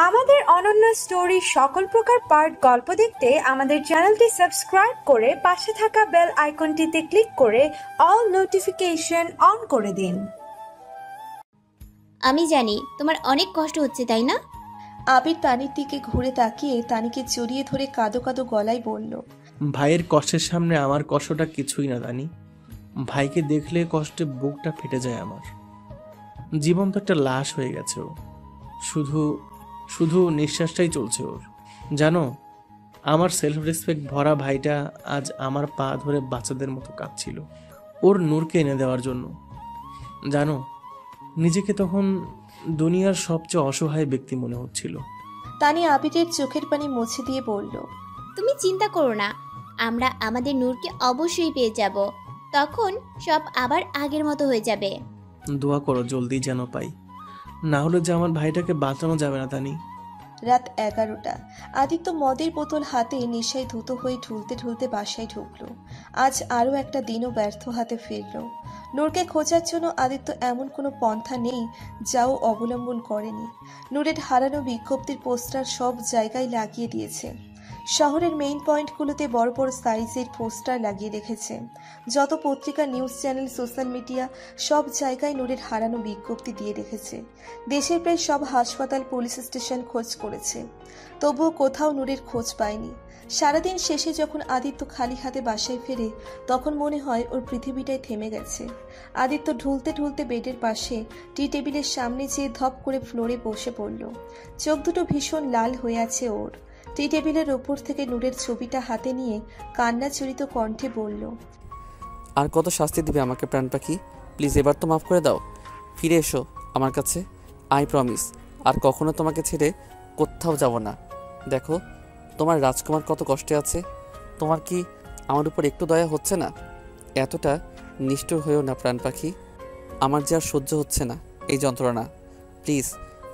আমাদের অনন্য স্টোরি সকল প্রকার পার্ট গল্প দেখতে আমাদের চ্যানেলটি সাবস্ক্রাইব করে পাশে থাকা বেল আইকনটিতে ক্লিক করে অল নোটিফিকেশন অন করে দিন। আমি জানি তোমার অনেক কষ্ট হচ্ছে, তাই না? আবির তানির দিকে ঘুরে তাকিয়ে তানিকে জড়িয়ে ধরে কাঁদো কাঁদো গলায় বলল, ভাইয়ের কষ্টের সামনে আমার কষ্টটা কিছুই না তানি। ভাইকে দেখলে কষ্টে বুকটা ফেটে যায় আমার। জীবন তো একটা লাশ হয়ে গেছে, ও শুধু শুধু নিঃশ্বাসটাই চলছে ওর। জানো, আমার সেলফ রেসপেক্ট ভরা ভাইটা আজ আমার পা ধরে বাচ্চাদের মতো কাঁদছিল ওর নূরকে এনে দেওয়ার জন্য। জানো, নিজেকে তখন দুনিয়ার সবচেয়ে অসহায় ব্যক্তি মনে হচ্ছিল। তানি আবিরের চোখের পানি মুছে দিয়ে বলল, তুমি চিন্তা করো না, আমরা আমাদের নূরকে অবশ্যই পেয়ে যাব। তখন সব আবার আগের মতো হয়ে যাবে। দোয়া করো জলদি যেন পাই, না হলে যে আমার ভাইটাকে বাঁচানো যাবে না তানি। রাত 11টা। আদিত্য মদের বোতল হাতে নেশায় ধুতো হয়ে ঢুলতে ঢুলতে বাসায় ঢুকলো। আজ আরও একটা দিনও ব্যর্থ হাতে ফিরল। নূরকে খোঁজার জন্য আদিত্য এমন কোনো পন্থা নেই যাও অবলম্বন করেনি। নূরের হারানো বিজ্ঞপ্তির পোস্টার সব জায়গায় লাগিয়ে দিয়েছে। শহরের মেইন পয়েন্টগুলোতে বড় বড় সাইজের পোস্টার লাগিয়ে রেখেছে। যত পত্রিকা, নিউজ চ্যানেল, সোশ্যাল মিডিয়া সব জায়গায় নূরের হারানো বিজ্ঞপ্তি দিয়ে রেখেছে। দেশের প্রায় সব হাসপাতাল, পুলিশ স্টেশন খোঁজ করেছে, তবুও কোথাও নূরের খোঁজ পায়নি। সারাদিন শেষে যখন আদিত্য খালি হাতে বাসায় ফেরে তখন মনে হয় ওর পৃথিবীটাই থেমে গেছে। আদিত্য ঢুলতে ঢুলতে বেডের পাশে টি টেবিলের সামনে যেয়ে ধপ করে ফ্লোরে বসে পড়ল। চোখ দুটো ভীষণ লাল হয়ে আছে ওর। টি টেবিলের ওপর থেকে নূরের ছবিটা হাতে নিয়ে কান্নাচুরিত কণ্ঠে বলল, আর কত শাস্তি দিবে আমাকে প্রাণ পাখি? প্লিজ এবার তো মাফ করে দাও। ফিরে এসো আমার কাছে, আই প্রমিস। আর কখনো তোমাকে ছেড়ে কোথাও যাব না। দেখো তোমার রাজকুমার কত কষ্টে আছে, তোমার কি আমার উপর একটু দয়া হচ্ছে না? এতটা নিষ্ঠুর হয়েও না প্রাণ পাখি, আমার যে আর সহ্য হচ্ছে না এই যন্ত্রণা। প্লিজ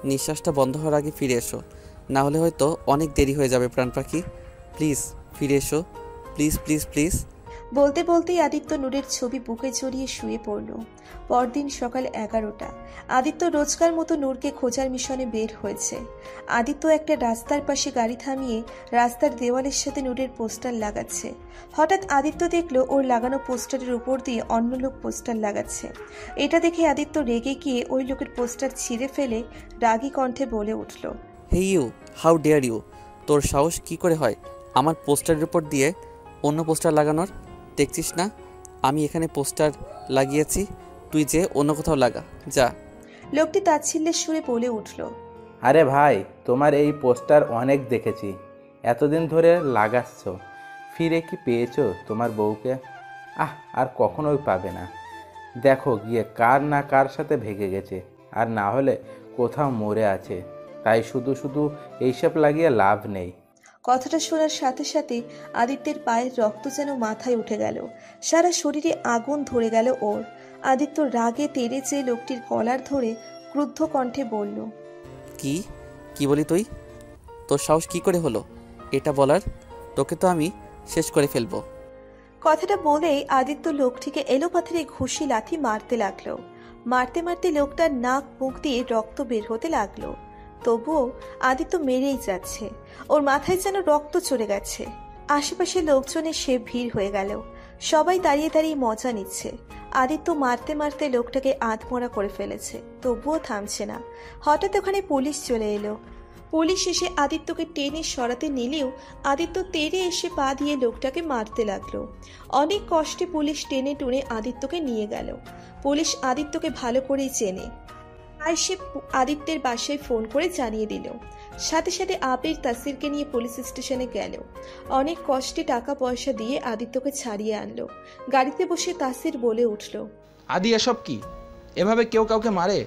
নিঃশ্বাসটা বন্ধ হওয়ার আগে ফিরে এসো, না হলে হয়তো অনেক দেরি হয়ে যাবে প্রাণ পাখি। প্লিজ ফিরে এসো, প্লিজ প্লিজ প্লিজ। বলতে বলতেই আদিত্য নূরের ছবি বুকে জড়িয়ে শুয়ে পড়ল। পরদিন সকাল 11টা। আদিত্য রোজকার মতো নূরকে খোঁজার মিশনে বের হয়েছে। আদিত্য একটা রাস্তার পাশে গাড়ি থামিয়ে রাস্তার দেওয়ালের সাথে নূরের পোস্টার লাগাচ্ছে। হঠাৎ আদিত্য দেখলো ওর লাগানো পোস্টারের উপর দিয়ে অন্য লোক পোস্টার লাগাচ্ছে। এটা দেখে আদিত্য রেগে গিয়ে ওই লোকের পোস্টার ছিঁড়ে ফেলে রাগী কণ্ঠে বলে উঠল, hey you, how dare you! তোর সাহস কি করে হয় আমার পোস্টারের উপর দিয়ে অন্য পোস্টার লাগানোর? দেখছিস না আমি এখানে পোস্টার লাগিয়েছি, তুই যে অন্য কোথাও লাগা যা। লোকটি তাচ্ছিল্যের সুরে বলে উঠল, আরে ভাই, তোমার এই পোস্টার অনেক দেখেছি, এতদিন ধরে লাগাচ্ছ, ফিরে কি পেয়েছো তোমার বউকে? আর কখনোই পাবে না। দেখো গিয়ে কার না কার সাথে ভেগে গেছে, আর না হলে কোথাও মরে আছে। তাই শুধু শুধু এইসব লাগিয়ে লাভ নেই। কথাটা শোনার সাথে সাথে আদিত্যের পায়ের রক্ত যেন মাথায় উঠে গেল। সারা শরীরে আগুন ধরে গেল ওর। আদিত্য রাগে তেড়ে চেয়ে লোকটির কলার ধরে ক্রুদ্ধ কণ্ঠে বলল, কি কি বলি তুই? তোর সাহস কি করে হলো এটা বলার? তোকে তো আমি শেষ করে ফেলবো। কথাটা বলেই আদিত্য লোকটিকে এলোপাথারি ঘুষি লাথি মারতে লাগলো। মারতে মারতে লোকটার নাক মুখ দিয়ে রক্ত বের হতে লাগলো। তবুও আদিত্য মেরেই যাচ্ছে। ওর মাথায় যেন রক্ত চড়ে গেছে। আশেপাশে লোকজনের সে ভিড় হয়ে গেল। সবাই দাঁড়িয়ে দাঁড়িয়ে মজা নিচ্ছে। আদিত্য মারতে মারতে লোকটাকে আধমরা করে ফেলেছে, তবুও থামছে না। হঠাৎ ওখানে পুলিশ চলে এলো। পুলিশ এসে আদিত্যকে টেনে সরাতে নিলেও আদিত্য তেড়ে এসে পা দিয়ে লোকটাকে মারতে লাগলো। অনেক কষ্টে পুলিশ টেনে টুনে আদিত্যকে নিয়ে গেল। পুলিশ আদিত্যকে ভালো করেই চেনে, তাই সে আদিত্যের বাসায় ফোন করে জানিয়ে দিল। সাথে সাথে আবির তাসিরকে নিয়ে পুলিশ স্টেশনে গেল। অনেক কষ্টে টাকা পয়সা দিয়ে আদিত্যকে ছাড়িয়ে আনলো। গাড়িতে বসে তাসির বলে উঠল, আদি এসব কি? এভাবে কেউ কাউকে মারে?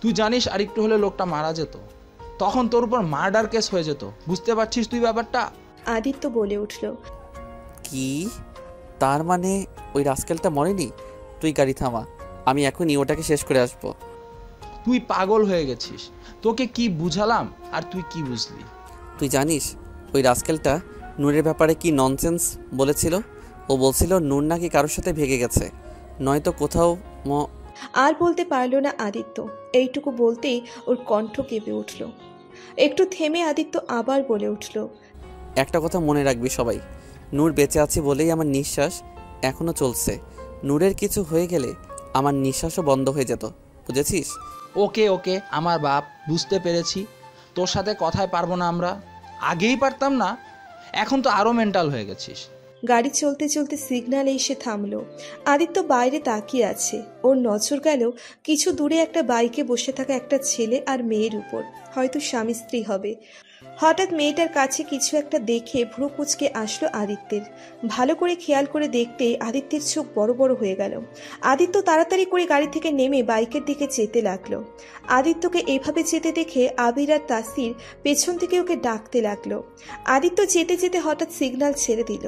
তুই জানিস আর একটু হলে লোকটা মারা যেত, তখন তোর উপর মার্ডার কেস হয়ে যেত। বুঝতে পারছিস তুই ব্যাপারটা? আদিত্য বলে উঠল, কি? তার মানে ওই রাস্কেলটা মরেনি? তুই গাড়ি থামা, আমি এখনই ওটাকে শেষ করে আসবো। তুই পাগল হয়ে গেছিস, তোকে কি বুঝালাম আর তুই কি বুঝলি? তুই জানিস ওই রাস্কেলটা নূরের ব্যাপারে কি ননসেন্স বলেছিল? ও বলছিল নূর নাকি কারোর সাথে ভেগে গেছে, নয়তো কোথাও আর বলতে পারল না আদিত্য। এইটুকু বলতেই ওর কণ্ঠ কেঁপে উঠল। একটু থেমে আদিত্য আবার বলে উঠল, একটা কথা মনে রাখবি সবাই, নূর বেঁচে আছে বলেই আমার নিঃশ্বাস এখনো চলছে। নূরের কিছু হয়ে গেলে আমার নিঃশ্বাসও বন্ধ হয়ে যেত, বুঝেছিস? ওকে ওকে আমার বাপ, বুঝতে পেরেছি। তোর সাথে কথায় পারবো না আমরা, আগেই পারতাম না, এখন তো আরও মেন্টাল হয়ে গেছিস। গাড়ি চলতে চলতে সিগন্যালে এসে থামলো। আদিত্য বাইরে তাকিয়ে আছে। ওর নজর গেল কিছু দূরে একটা বাইকে বসে থাকা একটা ছেলে আর মেয়ের উপর, হয়তো স্বামী স্ত্রী হবে। হঠাৎ মেয়েটার কাছে কিছু একটা দেখে ভ্রু কুঁচকে আসলো আদিত্যের। ভালো করে খেয়াল করে দেখতে আদিত্যের চোখ বড় বড় হয়ে গেল। আদিত্য তাড়াতাড়ি করে গাড়ি থেকে নেমে বাইকের দিকে যেতে লাগলো। আদিত্যকে এভাবে যেতে দেখে আবির আর তাসির পেছন থেকে ওকে ডাকতে লাগলো। আদিত্য যেতে যেতে হঠাৎ সিগন্যাল ছেড়ে দিল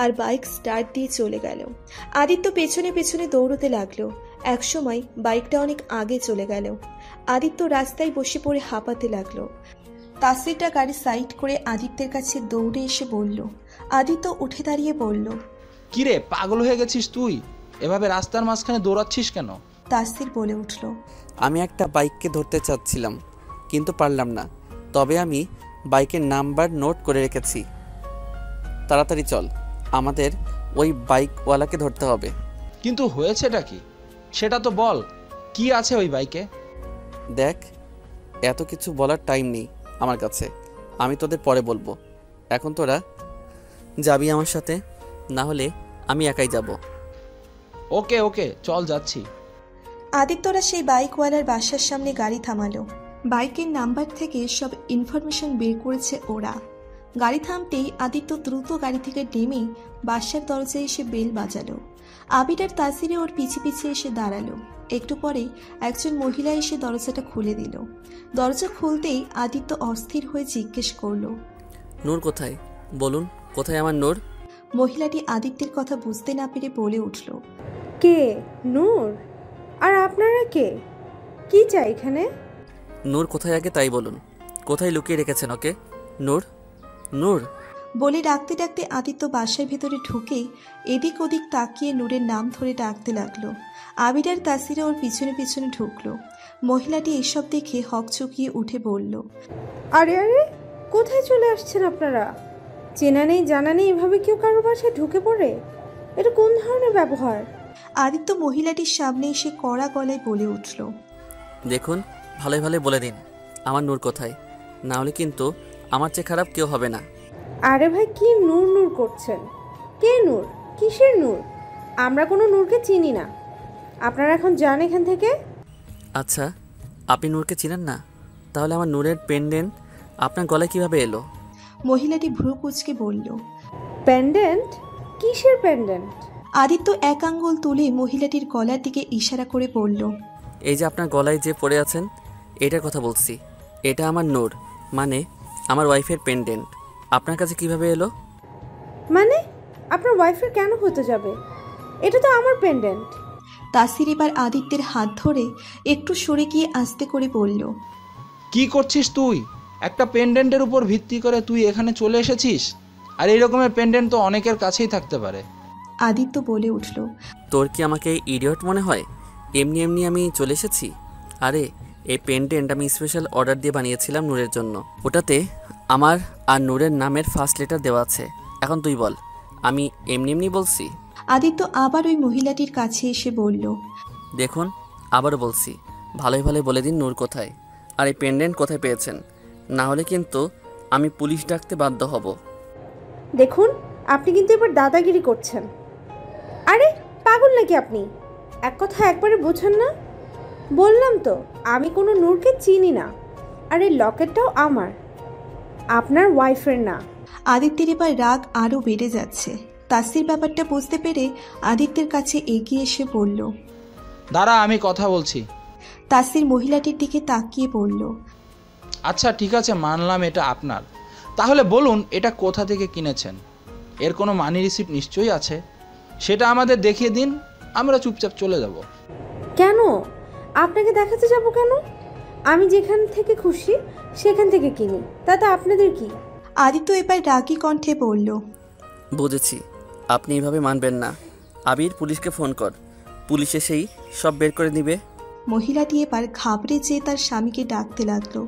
আর বাইক স্টার্ট দিয়ে চলে গেল। আদিত্য পেছনে পেছনে দৌড়তে লাগলো। একসময় বাইকটা অনেক আগে চলে গেল। আদিত্য রাস্তায় বসে পড়ে হাঁপাতে লাগলো। তাসিরটা গাড়ি সাইড করে আদিত্যের কাছে দৌড়ে এসে বলল। আদিত্য উঠে দাঁড়িয়ে বলল, কিরে, পাগল হয়ে গেছিস তুই? এভাবে রাস্তার মাঝখানে দৌড়াচ্ছিস কেন? তাসির বলে উঠল, আমি একটা বাইককে ধরতে চাচ্ছিলাম কিন্তু পারলাম না, তবে আমি বাইকের নাম্বার নোট করে রেখেছি। তাড়াতাড়ি চল, আমাদের ওই বাইকওয়ালাকে ধরতে হবে। কিন্তু হয়েছেটা কি সেটা তো বল, কি আছে ওই বাইকে? দেখ, এত কিছু বলার টাইম নেই আমার কাছে, আমি তোদের পরে বলবো। এখন তোরা যাবি আমার সাথে, না হলে আমি একাই যাব। ওকে ওকে চল, যাচ্ছি। আদিত্যরা সেই বাইকওয়ালার বাসার সামনে গাড়ি থামালো। বাইকের নাম্বার থেকে সব ইনফরমেশন বের করেছে ওরা। গাড়ি থামতেই আদিত্য দ্রুত গাড়ি থেকে নেমে বাসার দরজায় এসে বেল বাজালো। আবির আর তাসিরে ওর পিছে পিছে এসে দাঁড়ালো। একটু পরে একজন মহিলা এসে দরজাটা খুলে দিল। দরজা খুলতেই আদিত্য অস্থির হয়ে জিজ্ঞেস করলো, নূর কোথায়? বলুন, কোথায় আমার নূর? মহিলাটি আদিত্যের কথা বুঝতে না পেরে বলে উঠল, কে? নূর? আর আপনারা কে? কি চাই এখানে? নূর কোথায় আগে তাই বলুন, কোথায় লুকিয়ে রেখেছেন ওকে? নূর, নূর বলে ডাকতে ডাকতে আদিত্য বাসার ভেতরে ঢুকেই এদিক ওদিক তাকিয়ে নূরের নাম ধরে ডাকতে লাগলো। আবির আর তাসিরা ওর পিছনে পিছনে ঢুকলো। মহিলাটি এসব দেখে হকচকিয়ে উঠে বলল, আরে আরে, কোথায় চলে আসছেন আপনারা? চেনা নেই জানা নেই এভাবে কেউ কারো বাসায় ঢুকে পড়ে? এটা কোন ধরনের ব্যবহার? আদিত্য মহিলাটির সামনে এসে কড়া গলায় বলে উঠল, দেখুন, ভালোই ভালোই বলে দিন আমার নূর কোথায়, না হলে কিন্তু আমার চেয়ে খারাপ কেউ হবে না। আরে ভাই, কি নূর নূর করছেন? কে নূর? কিসের নূর? আমরা কোনো নূরকে চিনি না। আপনারা এখন যান এখান থেকে। আচ্ছা, আপনি নূরকে চিনেন না? তাহলে আমার নূরের পেন্ডেন্ট আপনার গলায় কিভাবে এলো? মহিলাটি ভ্রু কুঁচকে বলল, পেন্ডেন্ট? কিসের পেন্ডেন্ট? আদিত্য এক আঙ্গুল তুলে মহিলাটির গলার দিকে ইশারা করে বলল, এই যে আপনার গলায় যে পড়ে আছেন, এটার কথা বলছি। এটা আমার নূর, মানে আমার ওয়াইফের পেন্ডেন্ট। আপনার কাছে কিভাবে এলো? মানে আপনার ওয়াইফের কেন হতে যাবে? এটা তো আমার পেন্ডেন্ট। তাসির এবার আদিত্যের হাত ধরে একটু সরে গিয়ে আস্তে করে বলল, কি করছিস তুই? একটা পেন্ডেন্টের উপর ভিত্তি করে তুই এখানে চলে এসেছিস? আর এই রকমের পেন্ডেন্ট তো অনেকের কাছেই থাকতে পারে। আদিত্য বলে উঠল, তোর কি আমাকে ইডিয়ট মনে হয়? এমনি এমনি আমি চলে এসেছি? আরে, এই পেন্ডেন্ট আমি স্পেশাল অর্ডার দিয়ে বানিয়েছিলাম নূরের জন্য। ওটাতে আমার আর নূরের নামের ফার্স্ট লেটার দেওয়া আছে। এখন তুই বল, আমি এমনি এমনি বলছি? আদিত্য আবার ওই মহিলাটির কাছে এসে বলল, দেখুন, আবারও বলছি, ভালোই ভালোই বলে দিন নূর কোথায়, আর এই পেন্ডেন্ট কোথায় পেয়েছেন, না হলে কিন্তু আমি পুলিশ ডাকতে বাধ্য হব। দেখুন, আপনি কিন্তু এবার দাদাগিরি করছেন। আরে পাগল নাকি আপনি? এক কথা একবারে বোঝেন না? বললাম তো আমি কোনো নূরকে চিনি না। আর এই লকেটটাও আমার, আপনার ওয়াইফের না। আদিত্যের এবার রাগ আরও বেড়ে যাচ্ছে। তাসির ব্যাপারটা বুঝতে পেরে আদিত্যের কাছে এগিয়ে এসে বলল, দাঁড়া, আমি কথা বলছি। তাসির মহিলাটির দিকে তাকিয়ে বলল, আচ্ছা ঠিক আছে, মানলাম এটা আপনার। তাহলে বলুন এটা কোথা থেকে কিনেছেন? এর কোনো মানি রিসিপ্ট নিশ্চয়ই আছে, সেটা আমাদের দেখিয়ে দিন, আমরা চুপচাপ চলে যাব। কেন আপনাকে দেখাতে যাব কেন? আমি যেখান থেকে খুশি সেখান থেকে কিনি, তাতে আপনাদের কি? আদিত্য এবার রাগী কণ্ঠে বলল, বুঝেছি, আপনি এভাবে মানবেন না। আবির, পুলিশকে ফোন কর। পুলিশ এসেই সব বের করে দিবে। মহিলাটি এবার ঘাবড়ে যেয়ে তার স্বামীকে ডাকতে লাগলো।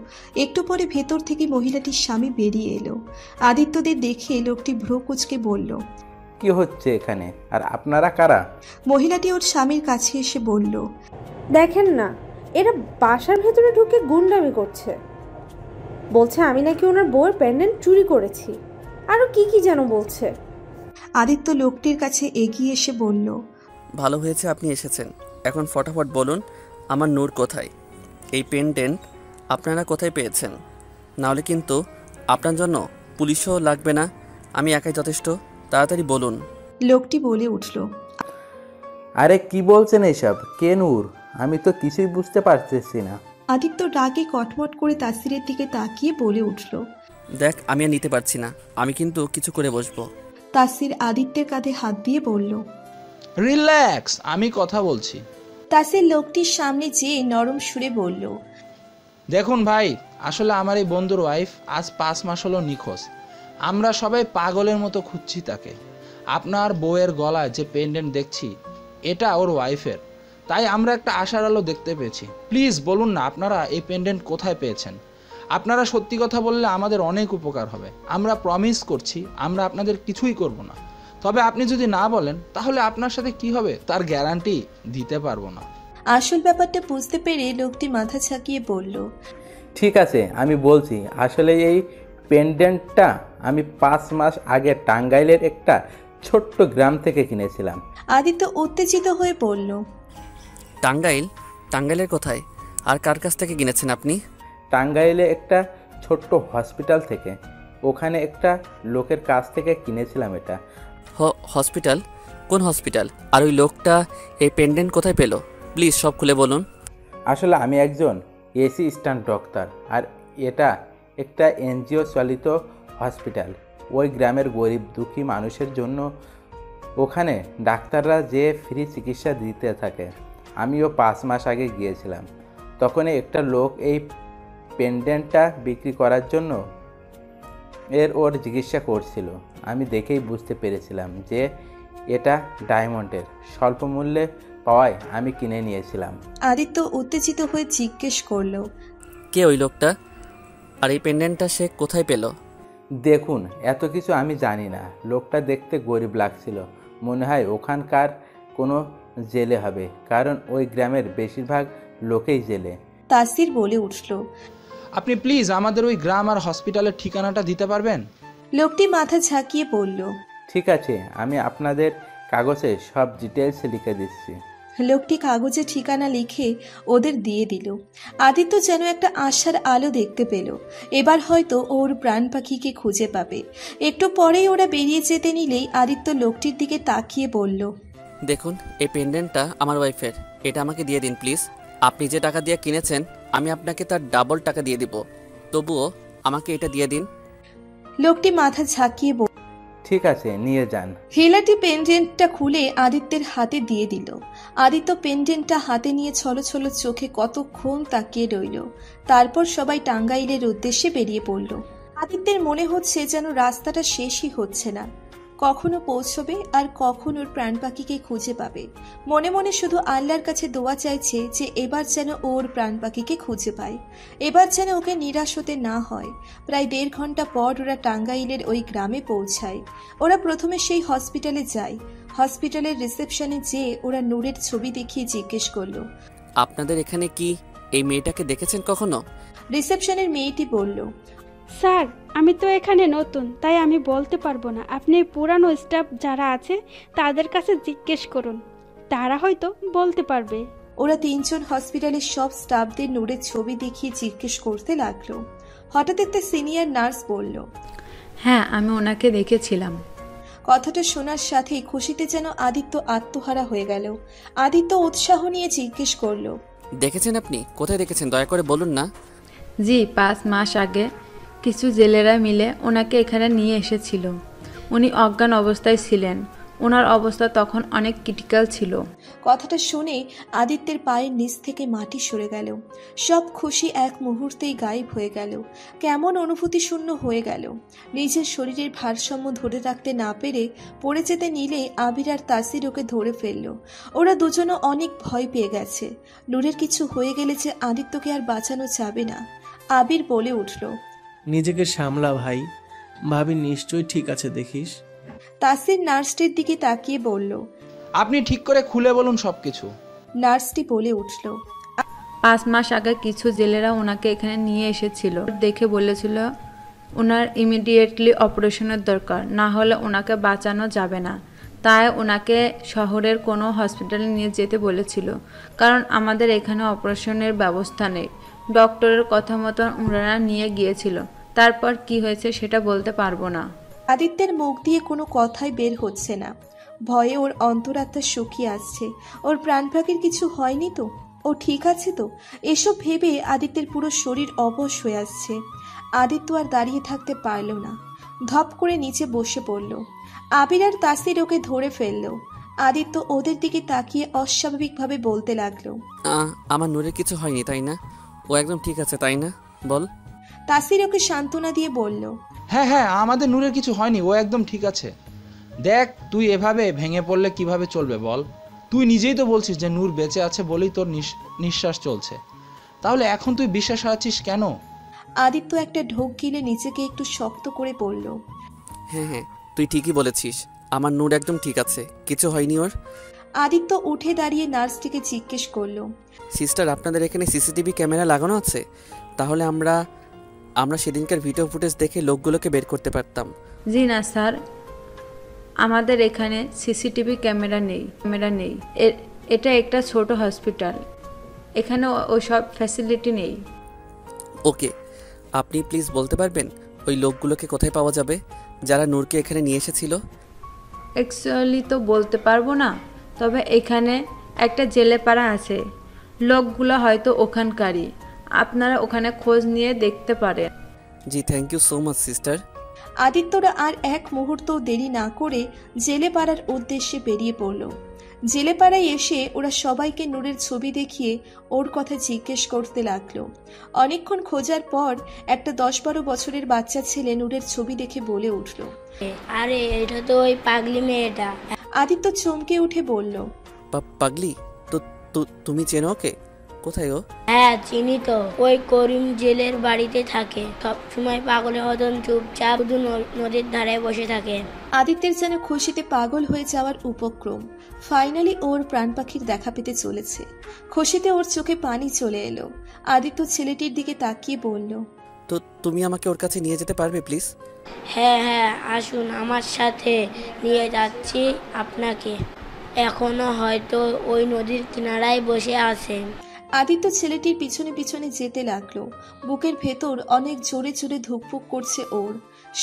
একটু পরে ভেতর থেকে মহিলাটির স্বামী বেরিয়ে এলো। আদিত্যদের দেখে লোকটি ভ্রু কুঁচকে বলল, কি হচ্ছে এখানে, আর আপনারা কারা? মহিলাটি ওর স্বামীর কাছে এসে বলল, দেখেন না, এরা বাসার ভেতরে ঢুকে গুন্ডামি করছে। বলছে আমি নাকি ওনার বউয়ের প্যান্ডেন্ট চুরি করেছি, আরও কি কি যেন বলছে। আদিত্য লোকটির কাছে এগিয়ে এসে বলল, ভালো হয়েছে আপনি এসেছেন। এখন ফটাফট বলুন আমার নূর কোথায়? এই পেন্ডেন্ট আপনারা কোথায় পেয়েছেন? নাহলে কিন্তু আপনার জন্য পুলিশও লাগবে না, আমি একাই যথেষ্ট। তাড়াতাড়ি বলুন। লোকটি বলে উঠল, আরে কি বলছেন এইসব? কে নূর? আমি তো কিছুই বুঝতে পারতেছি না। আদিত্য রাগে কটমট করে তাসিরের দিকে তাকিয়ে বলে উঠল, দেখ আমি আর নিতে পারছি না, আমি কিন্তু কিছু করে বসবো। তাসির আদিত্যের কাঁধে হাত দিয়ে বলল, রিল্যাক্স, আমি কথা বলছি। তাসির লোকটির সামনে যেয়ে নরম সুরে বলল, দেখুন ভাই, আসলে আমার এই বন্ধুর ওয়াইফ আজ 5 মাস হলো নিখোঁজ। আমরা সবাই পাগলের মতো খুঁজছি তাকে। আপনার বউয়ের গলায় যে পেন্ডেন্ট দেখছি, এটা ওর ওয়াইফের। তাই আমরা একটা আশার আলো দেখতে পেয়েছি। প্লিজ বলুন না আপনারা এই পেন্ডেন্ট কোথায় পেয়েছেন। আপনারা সত্যি কথা বললে আমাদের অনেক উপকার হবে। আমরা প্রমিস করছি আমরা আপনাদের কিছুই করব না। তবে আপনি যদি না বলেন তাহলে আপনার সাথে কি হবে তার গ্যারান্টি দিতে পারবো না। আসল ব্যাপারটা বুঝতে পেরে লোকটি মাথা ঝাঁকিয়ে বলল, ঠিক আছে, আমি বলছি। আসলে এই পেন্ডেন্টটা আমি 5 মাস আগে টাঙ্গাইলের একটা ছোট্ট গ্রাম থেকে কিনেছিলাম। আদিত্য উত্তেজিত হয়ে বলল, টাঙ্গাইল? টাঙ্গাইলের কোথায় আর কার কাছ থেকে কিনেছেন আপনি? টাঙ্গাইলে একটা ছোট্ট হসপিটাল থেকে, ওখানে একটা লোকের কাছ থেকে কিনেছিলাম এটা। হসপিটাল? কোন হসপিটাল? আর ওই লোকটা এই পেন্ডেন্ট কোথায় পেলো? প্লিজ সব খুলে বলুন। আসলে আমি একজন অ্যাসিস্ট্যান্ট ডক্টর, আর এটা একটা এনজিও চালিত হসপিটাল। ওই গ্রামের গরিব দুঃখী মানুষের জন্য ওখানে ডাক্তাররা যে ফ্রি চিকিৎসা দিতে থাকে। আমিও 5 মাস আগে গিয়েছিলাম। তখন একটা লোক এই পেন্ডেন্টটা বিক্রি করার জন্য ওর চিকিৎসা করছিল। আমি দেখেই বুঝতে পেরেছিলাম যে এটা ডায়মন্ডের। স্বল্প মূল্যে পাওয়ায় আমি কিনে নিয়েছিলাম। আদিত্য উত্তেজিত হয়ে জিজ্ঞেস করল, কে ওই লোকটা? আর এই পেন্ডেন্টটা সে কোথায় পেলো? দেখুন, এত কিছু আমি জানি না। লোকটা দেখতে গরিব লাগছিল। মনে হয় ওখানকার কোনো জেলে হবে, কারণ ওই গ্রামের বেশিরভাগ লোকেই জেলে। তাসির বলে উঠল, আপনি প্লিজ আমাদের ওই গ্রাম আর হসপিটালের ঠিকানাটা দিতে পারবেন? লোকটি মাথা ঝাঁকিয়ে বলল, ঠিক আছে, আমি আপনাদের কাগজে সব ডিটেলস লিখে দিচ্ছি। লোকটি কাগজে ঠিকানা লিখে ওদের দিয়ে দিল। আদিত্য যেন একটা আশার আলো দেখতে পেল। এবার হয়তো ওর প্রাণ পাখিকে খুঁজে পাবে। একটু পরেই ওরা বেরিয়ে যেতে নিলেই আদিত্য লোকটির দিকে তাকিয়ে বলল, দেখুন এই পেন্ডেন্টটা আমার ওয়াইফের, এটা আমাকে দিয়ে দিন প্লিজ। আপনি যে টাকা দিয়ে কিনেছেন আমি আপনাকে তার ডাবল টাকা দিয়ে দিব, তবুও আমাকে এটা দিয়ে দিন। লোকটি মাথা ঝাঁকিয়ে বলল, ঠিক আছে, নিয়ে যান। হেলাটি পেন্ডেন্টটা খুলে আদিত্যের হাতে দিয়ে দিল। আদিত্য পেন্ডেন্টটা হাতে নিয়ে ছলছল চোখে কতক্ষণ তাকিয়ে রইল। তারপর সবাই টাঙ্গাইলের উদ্দেশ্যে বেরিয়ে পড়ল। আদিত্যের মনে হচ্ছে যেন রাস্তাটা শেষই হচ্ছে না। কখনো পৌঁছবে আর কখন ওর প্রাণ পাখিকে খুঁজে পাবে। মনে মনে শুধু আল্লাহর কাছে দোয়া চাইছে যে এবার যেন ওর প্রাণ পাখিকে খুঁজে পায়, এবার যেন ওকে নিরাশ হতে না হয়। প্রায় 1.5 ঘন্টা পর ওরা টাঙ্গাইলের ওই গ্রামে পৌঁছায়। ওরা প্রথমে সেই হসপিটালে যায়। হসপিটালের রিসেপশনে যেয়ে ওরা নূরের ছবি দেখিয়ে জিজ্ঞেস করলো, আপনাদের এখানে কি এই মেয়েটাকে দেখেছেন কখনো? রিসেপশনের মেয়েটি বলল, স্যার আমি তো এখানে নতুন, তাই আমি বলতে পারবো না। আপনি পুরানো স্টাফ যারা আছে তাদের কাছে জিজ্ঞেস করুন, তারা হয়তো বলতে পারবে। ওরা 3 জন হসপিটালের সব স্টাফদের নূরের ছবি দেখিয়ে জিজ্ঞেস করতে লাগলো। হঠাৎ একটা সিনিয়র নার্স বলল, হ্যাঁ আমি ওনাকে দেখেছিলাম। কথাটা শোনার সাথেই খুশিতে যেন আদিত্য আত্মহারা হয়ে গেল। আদিত্য উৎসাহ নিয়ে জিজ্ঞেস করলো, দেখেছেন আপনি? কোথায় দেখেছেন দয়া করে বলুন না। জি 5 মাস আগে কিছু জেলেরা মিলে ওনাকে এখানে নিয়ে এসেছিল। উনি অজ্ঞান অবস্থায় ছিলেন। ওনার অবস্থা তখন অনেক ক্রিটিক্যাল ছিল। কথাটা শুনে আদিত্যের পায়ের নিচ থেকে মাটি সরে গেল। সব খুশি এক মুহূর্তেই গায়েব হয়ে গেল। কেমন অনুভূতি শূন্য হয়ে গেল। নিজের শরীরের ভারসাম্য ধরে রাখতে না পেরে পড়ে যেতে নিলে আবির আর তাসির ওকে ধরে ফেলল। ওরা দুজনও অনেক ভয় পেয়ে গেছে। নূরের কিছু হয়ে গেলে যে আদিত্যকে আর বাঁচানো যাবে না। আবির বলে উঠল, নিজেকে সামলা ভাই, ভাবি নিশ্চয়ই ঠিক আছে দেখিস। তাসির নার্সটির দিকে তাকিয়ে বলল। আপনি ঠিক করে খুলে বলুন সব কিছু। নার্সটি বলে উঠল, 5 মাস আগে কিছু জেলেরা ওনাকে এখানে নিয়ে এসেছিল, দেখে বলেছিল ওনার ইমিডিয়েটলি অপারেশনের দরকার, না হলে ওনাকে বাঁচানো যাবে না। তাই ওনাকে শহরের কোনো হসপিটালে নিয়ে যেতে বলেছিল, কারণ আমাদের এখানে অপারেশনের ব্যবস্থা নেই। ডক্টরের কথা মতন ওনারা নিয়ে গিয়েছিল। তারপর কি হয়েছে সেটা বলতে পারবো না। আদিত্যের মুখ দিয়ে কোনো কথাই বের হচ্ছে না। ভয়ে ওর অন্তরাত্মা শুকিয়ে আসছে। ওর প্রাণ পাখির কিছু হয়নি তো? ও ঠিক আছে তো? এসব ভেবে আদিত্যের পুরো শরীর অবশ হয়ে আসছে। আদিত্য আর দাঁড়িয়ে থাকতে পারল না। ধপ করে নিচে বসে পড়ল। আবির আর তাসির ওকে ধরে ফেলল। আদিত্য ওদের দিকে তাকিয়ে অস্বাভাবিকভাবে বলতে লাগলো, আমার নূরের কিছু হয়নি তাই না? ও একদম ঠিক আছে তাই না? বল। তাসির ওকে সান্ত্বনা দিয়ে বলল, হ্যাঁ হ্যাঁ, আমাদের নূরের কিছু হয়নি, ও একদম ঠিক আছে। দেখ, তুই এভাবে ভেঙে পড়লে কিভাবে চলবে বল? তুই নিজেই তো বলছিস যে নূর বেঁচে আছে বলেই তোর নিঃশ্বাস চলছে। তাহলে এখন তুই বিশ্বাস হারাচ্ছিস কেন? আদিত্য একটা ঢোক গিলে নিজেকে একটু শক্ত করে বলল, হ্যাঁ হ্যাঁ, তুই ঠিকই বলেছিস, আমার নূর একদম ঠিক আছে, কিছু হয়নি ওর। আদিত্য উঠে দাঁড়িয়ে নার্সটিকে জিজ্ঞেস করলো, সিস্টার, আপনাদের এখানে সিসিটিভি ক্যামেরা লাগানো আছে? তাহলে আমরা সেদিনকার ভিডিও ফুটেজ দেখে লোকগুলোকে বের করতে পারতাম। জি না স্যার, আমাদের এখানে সিসিটিভি ক্যামেরা নেই। এটা একটা ছোট হসপিটাল, এখানে ওসব ফ্যাসিলিটি নেই। ওকে, আপনি প্লিজ বলতে পারবেন ওই লোকগুলোকে কোথায় পাওয়া যাবে যারা নূরকে এখানে নিয়ে এসেছিল? অ্যাকচুয়ালি তো বলতে পারবো না, তবে এখানে একটা জেলেপাড়া আছে, লোকগুলো হয়তো ওখানকারই, আপনারা ওখানে খোঁজ নিয়ে দেখতে পারেন। জি, thank you so much sister. আদিত্যরা আর এক মুহূর্তও দেরি না করে জেলেপাড়ার উদ্দেশ্যে বেরিয়ে পড়ল। জেলেপাড়ায় এসে ওরা সবাইকে নূরের ছবি দেখিয়ে ওর কথা জিজ্ঞেস করতে লাগলো। অনেকক্ষণ খোঁজার পর একটা 10-12 বছরের বাচ্চা ছেলে নূরের ছবি দেখে বলে উঠল, আরে এটা তো ওই পাগলি মেয়েটা। আদিত্য চমকে উঠে বলল, পাগলি? তো তুমি চেনো ওকে? কোথায় ও? হ্যাঁ চিনি তো, ওই করিম জেলের বাড়িতে থাকে। সব সময় পাগলের মতন চুপচাপ শুধু নদীর ধারে বসে থাকে। আদিত্যের যেন খুশিতে পাগল হয়ে যাওয়ার উপক্রম। ফাইনালি ওর প্রাণ পাখির দেখা পেতে চলেছে। খুশিতে ওর চোখে পানি চলে এলো। আদিত্য ছেলেটির দিকে তাকিয়ে বলল, তো তুমি আমাকে ওর কাছে নিয়ে যেতে পারবে প্লিজ? হ্যাঁ হ্যাঁ, আসুন, আমার সাথে নিয়ে যাচ্ছি আপনাকে। এখনো হয়তো ওই নদীর কিনারায় বসে আছে। আদিত্য ছেলেটির পিছনে পিছনে যেতে লাগলো। বুকের ভেতর অনেক জোরে জোরে ধুকপুক করছে ওর।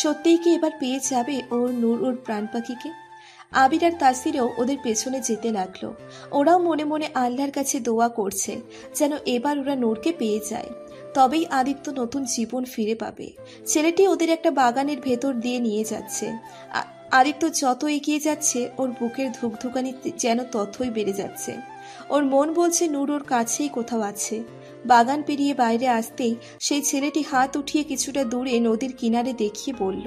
সত্যিই কি এবার পেয়ে যাবে ওর নূর, ওর প্রাণ পাখিকে? আবির আর তাসিরও ওদের পেছনে যেতে লাগলো। ওরাও মনে মনে আল্লাহর কাছে দোয়া করছে যেন এবার ওরা নূরকে পেয়ে যায়, তবেই আদিত্য নতুন জীবন ফিরে পাবে। ছেলেটি ওদের একটা বাগানের ভেতর দিয়ে নিয়ে যাচ্ছে। আদিত্য যত এগিয়ে যাচ্ছে ওর বুকের ধুকধুকানি যেন ততই বেড়ে যাচ্ছে। ওর মন বলছে নূর ওর কাছেই কোথাও আছে। বাগান পেরিয়ে বাইরে আসতেই সেই ছেলেটি হাত উঠিয়ে কিছুটা দূরে নদীর কিনারে দেখিয়ে বলল,